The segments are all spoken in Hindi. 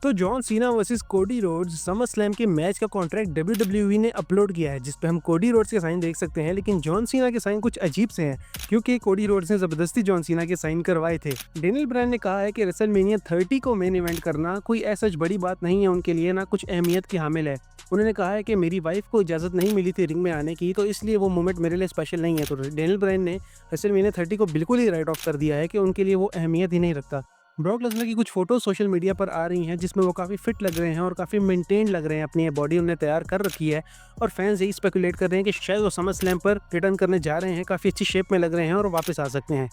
तो John Cena versus Cody Rhodes summer slam के मैच का कॉन्ट्रैक्ट डब्ल्यूडब्ल्यूई ने अपलोड किया है, जिस पे हम कोडी रोड्स के साइन देख सकते हैं, लेकिन जॉन सीना के साइन कुछ अजीब से हैं क्योंकि कोडी रोड्स ने जबरदस्ती जॉन सीना के साइन करवाए थे। डेनियल ब्रायन ने कहा है कि रेसलमेनिया 30 को मेन इवेंट करना कोई ऐसा बड़ी बात नहीं है उनके लिए, ना कुछ अहमियत की हामिल है। उन्होंने कहा है कि मेरी वाइफ को इजाज़त नहीं मिली थी रिंग में आने की, तो इसलिए वो मोमेंट मेरे लिए स्पेशल नहीं है। तो डेनियल ब्रायन ने रेसलमेनिया 30 को बिल्कुल ही राइट ऑफ कर दिया है कि उनके लिए वो अहमियत ही नहीं रखता। ब्रॉक लेसनर की कुछ फोटोज सोशल मीडिया पर आ रही हैं जिसमें वो काफ़ी फिट लग रहे हैं और काफ़ी मेंटेन लग रहे हैं, अपनी बॉडी उन्होंने तैयार कर रखी है और फैंस यही स्पेकुलेट कर रहे हैं कि शायद वो समर स्लैम पर रिटर्न करने जा रहे हैं, काफ़ी अच्छी शेप में लग रहे हैं और वापस आ सकते हैं।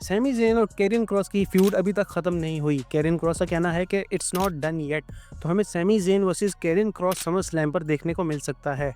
सैमी ज़ेन और कैरियन क्रॉस की फ्यूड अभी तक ख़त्म नहीं हुई। कैरियन क्रॉस का कहना है कि इट्स नॉट डन येट, तो हमें Sami Zayn versus Karrion Kross SummerSlam पर देखने को मिल सकता है।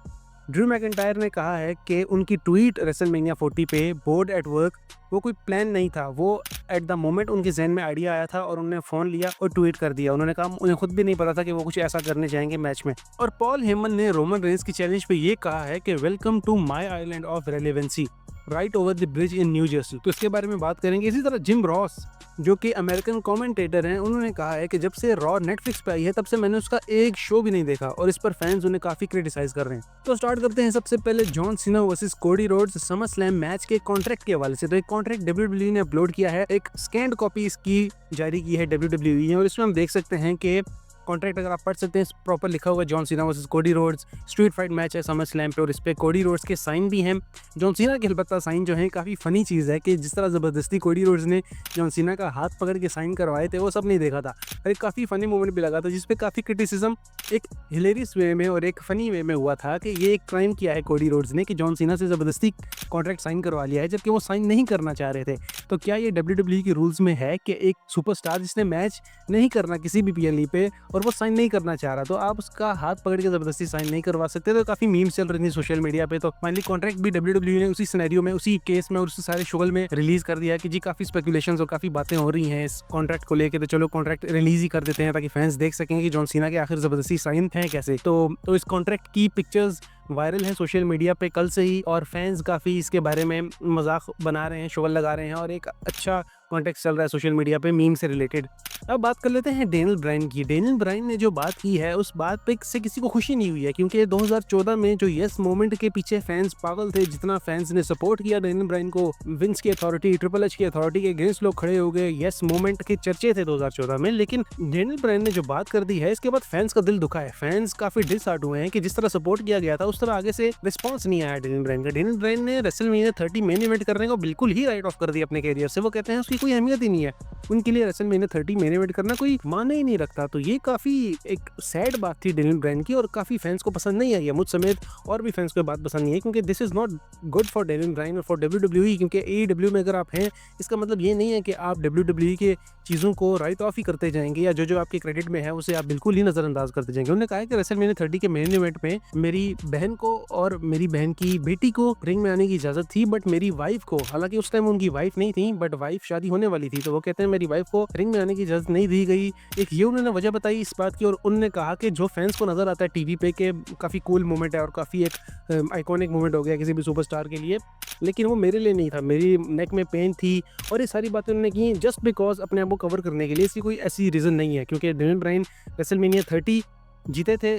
ड्रू मैकिंटायर ने कहा है कि उनकी ट्वीट रेसलमेनिया 40 पे बोर्ड एट वर्क वो कोई प्लान नहीं था, वो एट द मोमेंट उनके जहन में आइडिया आया था और उन्होंने फ़ोन लिया और ट्वीट कर दिया। उन्होंने कहा उन्हें खुद भी नहीं पता था कि वो कुछ ऐसा करने जाएंगे मैच में। और पॉल हेमन ने रोमन रेंस की चैलेंज पे ये कहा है कि welcome to my island of relevancy right over the bridge in New Jersey. तो इसके बारे में बात करेंगे। इसी तरह जिम रॉस जो कि अमेरिकन कमेंटेटर हैं, उन्होंने कहा है कि जब से रॉ नेटफ्लिक्स पे आई है तब से मैंने उसका एक शो भी नहीं देखा और इस पर फैंस उन्हें काफी क्रिटिसाइज कर रहे हैं। तो स्टार्ट करते हैं सबसे पहले John Cena versus Cody Rhodes summer slam match के कॉन्ट्रैक्ट के हवाले से। तो एक कॉन्ट्रैक्ट डब्ल्यूडब्ल्यूई ने अपलोड किया है, एक स्कैन्ड कॉपी इसकी जारी की है डब्ल्यूडब्ल्यूई ने और इसमें हम देख सकते हैं कि कॉन्ट्रैक्ट अगर आप पढ़ सकते हैं प्रॉपर लिखा हुआ है John Cena versus Cody Rhodes, street fight match है समर स्लैम पे और इस पे कोडी रोड्स के साइन भी हैं। जॉन सीना के अलबत्ता साइन जो है काफ़ी फ़नी चीज़ है कि जिस तरह ज़बरदस्ती कोडी रोड्स ने जॉन सीना का हाथ पकड़ के साइन करवाए थे वो सब नहीं देखा था और एक काफ़ी फ़नी मोमेंट भी लगा था जिसपे काफ़ी क्रिटिसिज्म एक हिलेरियस वे में और एक फ़नी वे में हुआ था कि ये एक क्राइम किया है कोडी रोड्स ने कि जॉन सीना से ज़बरदस्ती कॉन्ट्रैक्ट साइन करवा लिया है जबकि वो साइन नहीं करना चाह रहे थे। तो क्या ये डब्ल्यूडब्ल्यूई के रूल्स में है कि एक सुपरस्टार जिसने मैच नहीं करना किसी भी पीएलई पे और वो साइन नहीं करना चाह रहा तो आप उसका हाथ पकड़ के जबरदस्ती साइन नहीं करवा सकते? तो काफी मीम्स चल रही थी सोशल मीडिया पे। तो फाइनली कॉन्ट्रैक्ट भी डब्ल्यूडब्ल्यूई ने उसी सिनेरियो में, उसी केस में और उस सारे शोगल में रिलीज कर दिया कि जी काफी स्पेकुलेशंस और काफी बातें हो रही हैं इस कॉन्ट्रैक्ट को लेके, तो चलो कॉन्ट्रैक्ट रिलीज ही कर देते हैं ताकि फैंस देख सकें कि जॉन सीना के आखिर जबरदस्ती साइन है कैसे। तो इस कॉन्ट्रैक्ट की पिक्चर्स वायरल है सोशल मीडिया पे कल से ही और फैंस काफ़ी इसके बारे में मजाक बना रहे हैं, शोगल लगा रहे हैं और एक अच्छा कॉन्टेक्स्ट चल रहा है सोशल मीडिया पे मीम से रिलेटेड। अब बात कर लेते हैं डेनियल ब्रायन की। डेनियल ब्रायन ने जो बात की है उस बात पे से किसी को खुशी नहीं हुई है क्योंकि 2014 में जो यस मोमेंट के पीछे फैंस पागल थे, जितना फैंस ने सपोर्ट किया डेनियल ब्रायन को, विंस की अथॉरिटी, ट्रिपल एच की अथॉरिटी के अगेंस्ट लोग खड़े हो गए, यस मोमेंट के चर्चे थे 2014 में। लेकिन डेनियल ब्रायन ने जो बात कर दी है इसके बाद फैंस का दिल दुखा है, फैंस काफी डिसहार्ट हुए हैं कि जिस तरह सपोर्ट किया गया था उस तरह आगे से रिस्पॉन्स नहीं आया डेनियल ब्रायन का। डेनियल ब्रायन ने रेसलमेनिया 30 मेन इवेंट करने को बिल्कुल ही राइट ऑफ कर दिया अपने कैरियर से। वो कहते हैं उसकी कोई अहमियत ही नहीं है, उनके लिए रेसलमेनिया 30 मेन इवेंट करना कोई माने ही नहीं रखता। तो ये काफी एक सैड बात थी डेनियल ब्रायन की और काफी फैंस को पसंद नहीं आई है, मुझ समेत और भी फैंस को बात पसंद नहीं है क्योंकि this is not good for Daniel Bryan और फॉर डब्ल्यूडब्ल्यूई। क्योंकि एईडब्ल्यू में अगर आप हैं इसका मतलब ये नहीं है कि आप डब्ल्यूडब्ल्यूई के चीज़ों को राइट ऑफ ही करते जाएंगे या जो आपके क्रेडिट में है उसे आप बिल्कुल ही नजरअंदाज करते जाएंगे। उन्होंने कहा है कि रेसलमेनिया 30 के मेन इवेंट में मेरी बहन को और मेरी बहन की बेटी को रिंग में आने की इजाजत थी, बट मेरी वाइफ को, हालांकि उस टाइम उनकी वाइफ नहीं थी बट वाइफ शादी होने वाली थी, तो वो कहते हैं मेरी वाइफ को रिंग में आने की इजाजत नहीं दी गई। एक ये उन्होंने वजह बताई इस बात की और उन्होंने कहा कि जो फैंस को नजर आता है टीवी पे कि काफी कूल मोमेंट है और काफी एक आइकॉनिक मोमेंट हो गया किसी भी सुपरस्टार के लिए, लेकिन वो मेरे लिए नहीं था, मेरी नेक में पेन थी और ये सारी बातें उन्होंने की जस्ट बिकॉज अपने आप को कवर करने के लिए। इसकी कोई ऐसी रीजन नहीं है क्योंकि डेनियल ब्रायन रेसलमेनिया 30 जीते थे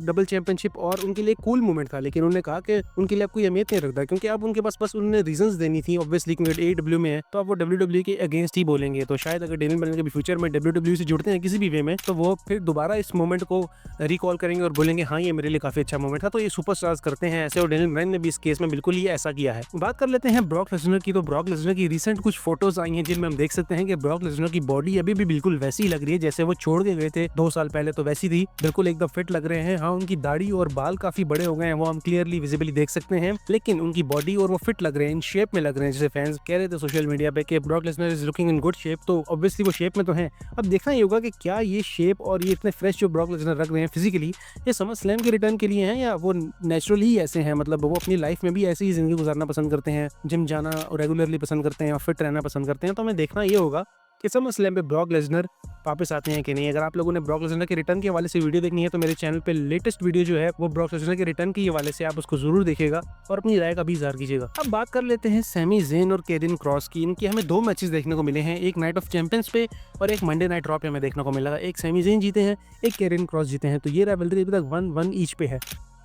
डबल चैंपियनशिप और उनके लिए कूल मोमेंट था, लेकिन उन्होंने कहा कि उनके लिए आप कोई अहमियत नहीं रखता क्योंकि आप उनके पास बस उन्होंने रीजंस देनी थी ऑब्वियसली क्योंकि एईडब्ल्यू में है तो आप वो डब्ल्यूडब्ल्यू के अगेंस्ट ही बोलेंगे। तो शायद अगर डेनियल ब्रायन के फ्यूचर में डब्ल्यूडब्ल्यू से जुड़ते हैं किसी भी वे में तो वो फिर दोबारा इस मोमेंट को रिकॉल करेंगे और बोलेंगे हाँ ये मेरे लिए काफी अच्छा मोमेंट था। तो ये सुपरस्टार्स करते हैं ऐसे और डेनियल ब्रायन ने भी इस केस में बिल्कुल ही ऐसा किया है। बात कर लेते हैं ब्रॉक लेसनर की। तो ब्रॉक लेसनर की रिसेंट कुछ फोटोज आई हैं जिनमें हम देख सकते हैं कि ब्रॉक लेसनर की बॉडी अभी भी बिल्कुल वैसी लग रही है जैसे वो छोड़ के गए थे 2 साल पहले, तो वैसी थी, बिल्कुल एकदम फिट लग रहे हैं। हाँ उनकी दाढ़ी और बाल काफी बड़े हो गए हैं, वो हम क्लियरली विजिबली देख सकते हैं, लेकिन उनकी बॉडी और वो फिट लग रहे हैं, इन शेप में लग रहे हैं जैसे फैंस कह रहे थे सोशल मीडिया पे कि Brock Lesnar is looking in good shape. तो ऑब्वियसली वो शेप में तो हैं। अब देखना ये होगा कि क्या ये शेप और ये इतने फ्रेश जो ब्रॉक लेसनर रख रहे हैं फिजिकली ये समर स्लैम के रिटर्न के लिए हैं या वो नेचुरली ही ऐसे हैं, मतलब वो अपनी लाइफ में भी ऐसी ही जिंदगी गुजारना पसंद करते हैं, जिम जाना रेगुलरली पसंद करते हैं और फिट रहना पसंद करते हैं। तो हमें देखना ये होगा। कि समर स्लैम पे ब्रॉक लेसनर वापस आते हैं कि नहीं। अगर आप लोगों ने ब्रॉक लेसनर के रिटर्न के हवाले से वीडियो देखनी है तो मेरे चैनल पे लेटेस्ट वीडियो जो है वो ब्रॉक लेसनर के रिटर्न के हवाले से, आप उसको जरूर देखिएगा और अपनी राय का भी इजहार कीजिएगा। अब बात कर लेते हैं सैमी ज़ेन और केरिन क्रॉस की। इनके हमें 2 मैचेस देखने को मिले हैं, एक नाइट ऑफ चैंपियंस पे और एक मंडे नाइट रॉ पे हमें देखने को मिला। एक सैमी ज़ेन जीते हैं, एक केरिन क्रॉस जीते हैं, तो ये राइवलरी अभी तक 1-1 ईच पे है।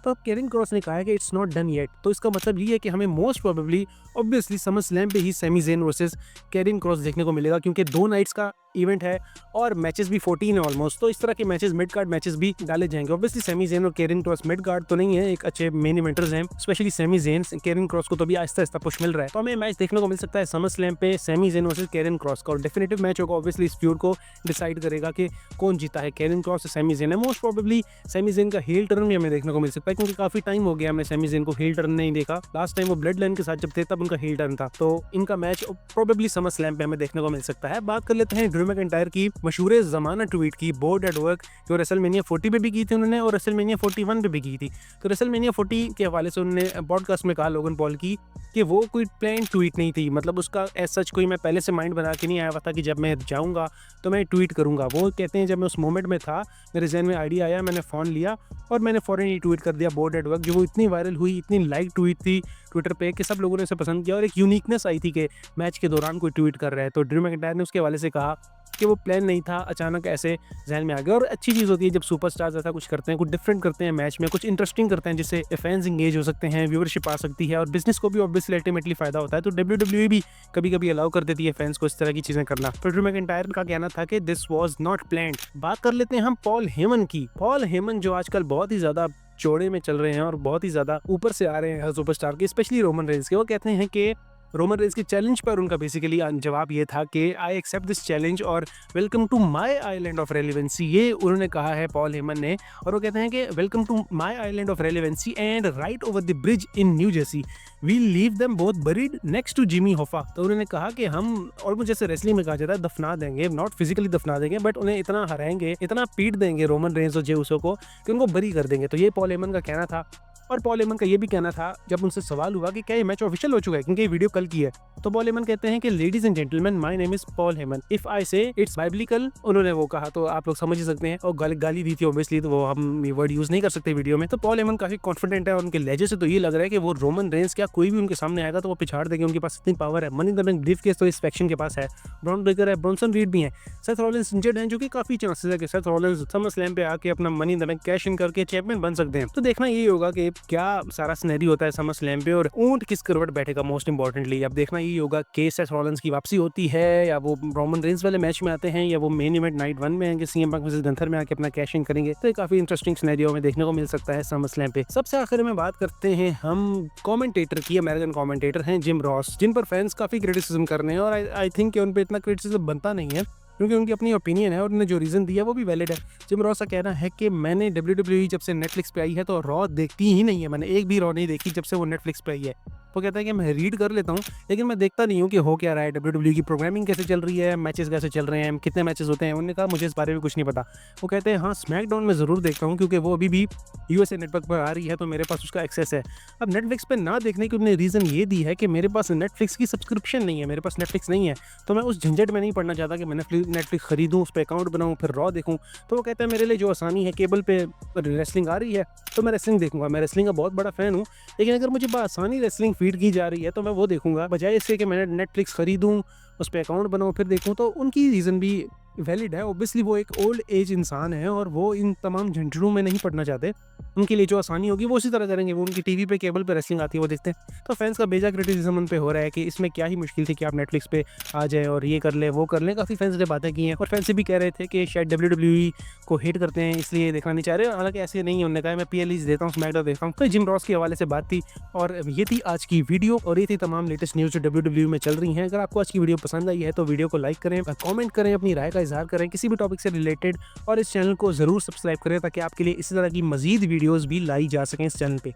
तो अब केरिन क्रॉस ने कहा है कि इट्स नॉट डन येट, तो इसका मतलब ये है कि हमें most probably obviously SummerSlam पे ही Sami Zayn versus Karrion Kross देखने को मिलेगा, क्योंकि 2 नाइट्स का इवेंट है और मैचेस भी 14 है ऑलमोस्ट। तो इस तरह के मैचेस, मिड कार्ड मैचेस भी डाले जाएंगे। ऑब्वियसली सैमी ज़ेन और केरिन क्रॉस मिड कार्ड तो नहीं है, एक अच्छे मेन इवेंटर्स हैं, specially Sami Zayn. Karrion Kross को तो भी आहिस्ता आहिस्ता पुश मिल रहा है, तो हमें मैच देखने को मिल सकता है समर स्लैम पे Sami Zayn versus Karrion Kross का। और डेफिनेटिव मैच होगा, ऑब्वियसली इस फ्यूड को डिसाइड करेगा कि कौन जीता है, केरिन क्रॉस या सैमी ज़ेन है। मोस्ट प्रोबेबली सैमी ज़ेन का हील टर्न भी हमें देखने को मिल सकता है, क्योंकि काफी टाइम हो गया हमने सैमी ज़ेन को हील टर्न नहीं देखा। लास्ट टाइम वो ब्लड लाइन के साथ जब थे तब उनका हील टर्न था, तो इनका मैच प्रोबेबली समर स्लैम पे हमें देखने को मिल सकता है। बात कर लेते हैं ड्रू मैकिंटायर की मशहूर ज़माना ट्वीट की, बोर्ड एट वर्क, जो रेसलमेनिया 40 पे भी की थी उन्होंने और रेसलमेनिया 41 पे भी की थी। तो रेसलमेनिया 40 के हवाले से उन्होंने पॉडकास्ट में कहा लोगन पॉल की कि वो कोई प्लान ट्वीट नहीं थी, मतलब उसका एज सच कोई मैं पहले से माइंड बना के नहीं आया हुआ था कि जब मैं जाऊंगा तो मैं ट्वीट करूंगा। वो कहते हैं जब मैं उस मोमेंट में था, मेरे जहन में आइडिया आया, मैंने फ़ोन लिया और मैंने फ़ौरन ही ट्वीट कर दिया बोर्ड एट वर्क, जो वो इतनी वायरल हुई, इतनी लाइक ट्वीट थी ट्विटर पे कि सब लोगों ने उसे पसंद किया और एक यूनिकनेस आई थी कि मैच के दौरान कोई ट्वीट कर रहा है। तो ड्रू मैकिंटायर ने उसके हवाले से कहा कि वो प्लान नहीं था, अचानक ऐसे जहन में आ गया। और अच्छी चीज़ होती है जब सुपरस्टार्स ऐसा कुछ करते हैं, कुछ डिफरेंट करते हैं मैच में, कुछ इंटरेस्टिंग करते हैं जिससे फैंस इंगेज हो सकते हैं, व्यूअरशिप आ सकती है और बिजनेस को भी ऑब्वियसली अल्टीमेटली फायदा होता है। तो WWE भी कभी कभी अलाउ कर देती है फैंस को इस तरह की चीज़ें करना। तो ड्रू मैकिंटायर का कहना था कि दिस वॉज नॉट प्लान्ड। बात कर लेते हैं हम पॉल हेमन की। पॉल हेमन जो आजकल बहुत ही ज़्यादा चौड़े में चल रहे हैं और बहुत ही ज़्यादा ऊपर से आ रहे हैं सुपरस्टार के, स्पेशली रोमन रेंस के। वो कहते हैं कि रोमन रेंस के चैलेंज पर उनका बेसिकली जवाब ये था कि आई एक्सेप्ट दिस चैलेंज और welcome to my island of relevancy, ये उन्होंने कहा है पॉल हेमन ने। और वो कहते हैं कि welcome to my island of relevancy and right over the bridge in New Jersey we leave them both buried next to Jimmy Hoffa. तो उन्होंने कहा कि हम, और मुझे जैसे रेसलिंग में कहा जाता है, दफना देंगे, नॉट फिजिकली दफना देंगे बट उन्हें इतना हराएंगे, इतना पीट देंगे रोमन रेंस और जे उसो को कि उनको बरी कर देंगे। तो ये पॉल हेमन का कहना था। और पॉल हेमन का ये भी कहना था जब उनसे सवाल हुआ कि क्या ये मैच ऑफिशियल हो चुका है, क्योंकि ये वीडियो कल की है, तो पॉल हेमन कहते हैं कि ladies and gentleman my name is Paul Heyman, if I से इट्स बाइबलिकल, उन्होंने वो कहा तो आप लोग समझ ही सकते हैं। और गाली दी थी ऑब्वियसली, तो वो हम ये वर्ड यूज नहीं कर सकते वीडियो में। तो पॉल हेमन काफी कॉन्फिडेंट है और उनके लहजे से तो ये लग रहा है कि वो रोमन रेंस क्या कोई भी उनके सामने आएगा तो वो पिछाड़ देंगे, उनके पास इतनी पावर है। Money in the bank briefcase तो इस फैक्शन के पास है, ब्रॉन ब्रेकर है, ब्रॉन्सन रीड भी है, सेथ रॉलिंस इंजर्ड हैं, जो कि काफी चांसेस है कि सेथ रॉलिंस समर स्लैम पे आके अपना money in the bank cash in करके चैंपियन बन सकते हैं। तो देखना यही होगा कि क्या सारा सिनेरियो होता है समर स्लैम पे और ऊंट किस करवट बैठेगा। मोस्ट इंपॉर्टेंटली अब देखना यही होगा कि सेथ रॉलिंस की वापसी होती है या वो रोमन रेंस वाले मैच में आते हैं या वो मेन इवेंट नाइट 1 में आएंगे, सीएम पंक वर्सेस गंथर में आके अपना कैश इन करेंगे। तो काफी इंटरेस्टिंग सिनेरियो में देखने को मिल सकता है समर स्लैम पे। सबसे आखिर में बात करते हैं हम कमेंटेटर की। अमेरिकन कमेंटेटर हैं जिम रॉस, जिन पर फैंस काफी क्रिटिसिज्म कर रहे हैं और आई थिंक कि उन पर इतना क्रिटिसिज्म बनता नहीं है, क्योंकि उनकी अपनी ओपिनियन है और उन्होंने जो रीज़न दिया वो भी वैलिड है। जिम रॉस का कहना है कि मैंने WWE जब से नेटफ्लिक्स पे आई है तो रॉ देखती ही नहीं है, मैंने एक भी रॉ नहीं देखी जब से वो नेटफ्लिक्स पे आई है। वो कहता है कि मैं रीड कर लेता हूँ लेकिन मैं देखता नहीं हूँ कि हो क्या रहा है, WWE की प्रोग्रामिंग कैसे चल रही है, मैचेस कैसे चल रहे हैं, कितने मैचेस होते हैं। उन्होंने कहा मुझे इस बारे में कुछ नहीं पता। वो कहते हैं हाँ स्मैकडाउन में ज़रूर देखता हूँ क्योंकि वो अभी भी USA नेटवर्क पर आ रही है तो मेरे पास उसका एक्सेस है। अब नेटफ्लिक्स पे ना देखने की उन्होंने रीज़न ये दी है कि मेरे पास नेटफ्लिक्स की सब्सक्रिप्शन नहीं है, मेरे पास नेटफ्लिक्स नहीं है, तो मैं उस झंझट में नहीं पड़ना चाहता कि मैं नेटफ्लिक्स खरीदूँ, उस पर अकाउंट बनाऊँ, फिर रॉ देखूँ। तो वो कहता है मेरे लिए जो आसानी है, केबल पे रेसलिंग आ रही है तो मैं रेसलिंग देखूंगा, मैं रेसलिंग का बहुत बड़ा फ़ैन हूँ, लेकिन अगर मुझे आसानी रेसलिंग फीड की जा रही है तो मैं वो देखूंगा बजाय इसके कि मैं नेटफ्लिक्स खरीदूँ, उस पर अकाउंट बनाऊँ फिर देखूँ। तो उनकी रीज़न भी वैलिड है। ऑब्वियसली वो एक ओल्ड एज इंसान है और वो इन तमाम झंझटों में नहीं पड़ना चाहते। उनके लिए जो आसानी होगी वो उसी तरह करेंगे, वो उनकी टीवी पे केबल पे रेसलिंग आती है वो देखते हैं। तो फैंस का बेजा क्रिटिसिज्म उन पे हो रहा है कि इसमें क्या ही मुश्किल थी कि आप नेटफ्लिक्स पे आ जाए और ये कर ले वो कर ले। काफ़ी फैंस ने बातें की हैं और फैंस भी कह रहे थे कि शायद WWE को हेट करते हैं इसलिए देखना नहीं चाह रहे, हालांकि ऐसे नहीं है। उन्होंने कहा मैं PLE देता हूँ, स्मैकडाउन देखता हूँ। तो जिम रॉस के हवाले से बात थी और ये थी आज की वीडियो और ये थी तमाम लेटेस्ट न्यूज़ जो WWE में चल रही हैं। अगर आपको आज की वीडियो पसंद आई है तो वीडियो को लाइक करें, कॉमेंट करें, अपनी राय का इजहार करें किसी भी टॉपिक से रिलेटेड और इस चैनल को ज़रूर सब्सक्राइब करें ताकि आपके लिए इसी तरह की मजीद वीडियोज़ भी लाई जा सकें इस चैनल पे।